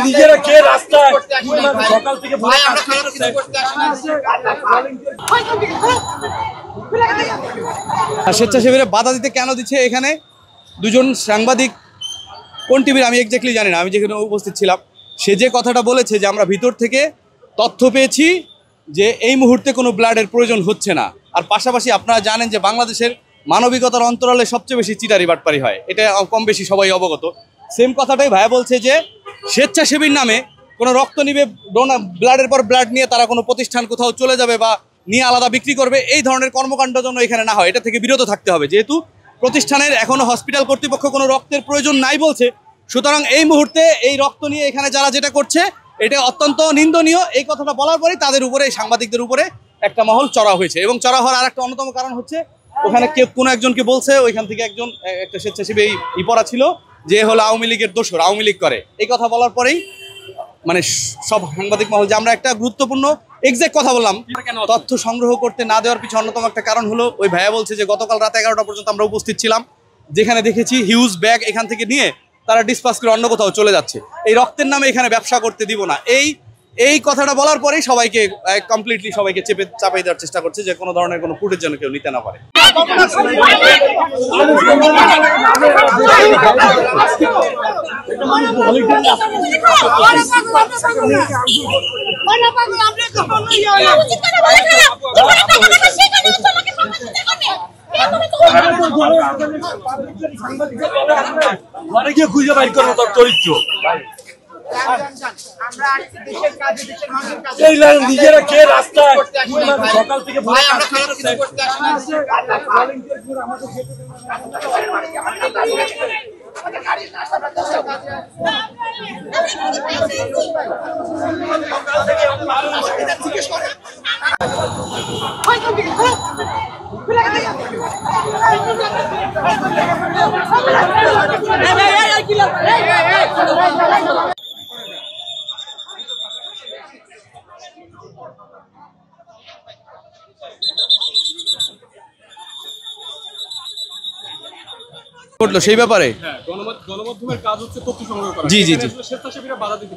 নিজেরা কে রাস্তায় সকাল থেকে স্বেচ্ছাসেবীরা বাধা দিতে কেন দিচ্ছে এখানে দুজন সাংবাদিক কোন টিভির আমি এক্স্যাক্টলি জানি না, আমি যেখানে উপস্থিত ছিলাম সে যে কথাটা বলেছে যে আমরা ভিতর থেকে তথ্য পেয়েছি যে এই মুহূর্তে কোনো ব্লাডের প্রয়োজন হচ্ছে না। আর পাশাপাশি আপনারা জানেন যে বাংলাদেশের মানবিকতার অন্তরালে সবচেয়ে বেশি চিটারি বাটপারি হয়, এটা কম বেশি সবাই অবগত। সেম কথাটাই ভাইয়া বলছে যে স্বেচ্ছাসেবীর নামে কোনো রক্ত নিবে, ব্লাডের পর ব্লাড নিয়ে তারা কোনো প্রতিষ্ঠান কোথাও চলে যাবে বা নিয়ে আলাদা বিক্রি করবে, এই ধরনের কর্মকাণ্ড যেন এখানে না হয়, এটা থেকে বিরত থাকতে হবে। যেহেতু প্রতিষ্ঠানের এখনও হসপিটাল কর্তৃপক্ষ কোনো রক্তের প্রয়োজন নাই বলছে, সুতরাং এই মুহূর্তে এই রক্ত নিয়ে এখানে যারা যেটা করছে এটা অত্যন্ত নিন্দনীয়। এই কথাটা বলার পরেই তাদের উপরে, এই সাংবাদিকদের উপরে একটা মহল চড়া হয়েছে। এবং চড়া হওয়ার আর একটা অন্যতম কারণ হচ্ছে ওখানে কেউ কোনো একজনকে বলছে, ওইখান থেকে একজন একটা স্বেচ্ছাসেবী ই পড়া ছিল যে হলো আওয়ামী লীগের দোসর, আওয়ামী লীগ করে। এই কথা বলার পরেই মানে সব সাংবাদিক মহল যে আমরা একটা গুরুত্বপূর্ণ এক্সাক্ট কথা বললাম, তথ্য সংগ্রহ করতে না দেওয়ার পিছনে অন্যতম একটা কারণ হলো ওই ভাইয়া বলছে যে গতকাল রাত 11টা পর্যন্ত আমরা উপস্থিত ছিলাম, যেখানে দেখেছি হিউজ ব্যাগ এখান থেকে নিয়ে তারা ডিসপাস করে অন্য কোথাও চলে যাচ্ছে। এই রক্তের নামে এখানে ব্যবসা করতে দিব না, এই কথাটা বলার পরেই সবাইকে কমপ্লিটলি সবাইকে চাপাই দেওয়ার চেষ্টা করছে যে কোনো ধরনের কোনো ফুটেজ যেন কেউ নিতে না পারে। খুঁজে বাইর করবো তার চরিত্র। নিজেরা কে রাস্তায় সকাল থেকে সেই ব্যাপারে গণমাধ্যমের কাজ হচ্ছে তথ্য সংগ্রহ করা। জি জি জি স্বেচ্ছাসেবীরা বাধা দিতে